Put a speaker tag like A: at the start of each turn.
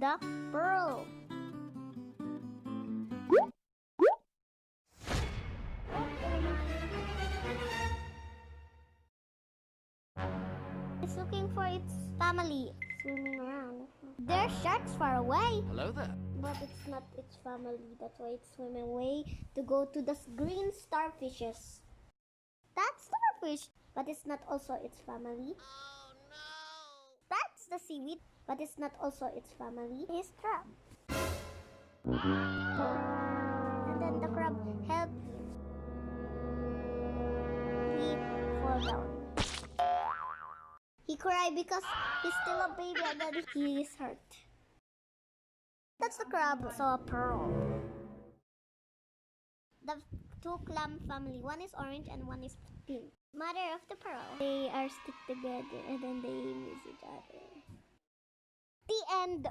A: the pearl. It's looking for its family, swimming around. There's sharks far away.
B: Hello there.
A: But it's not its family. That's why it's swimming away to go to the green starfishes. That's starfish, but it's not also its family.
B: Oh no!
A: That's the seaweed, but it's not also its family. It's crab. And then the crab helped him. He fall down. He cried because he's still a baby and then he is hurt. That's the crab. So a pearl. The two clam family. One is orange and one is pink. Mother of the pearl. They are stick together and then they miss each other. The end.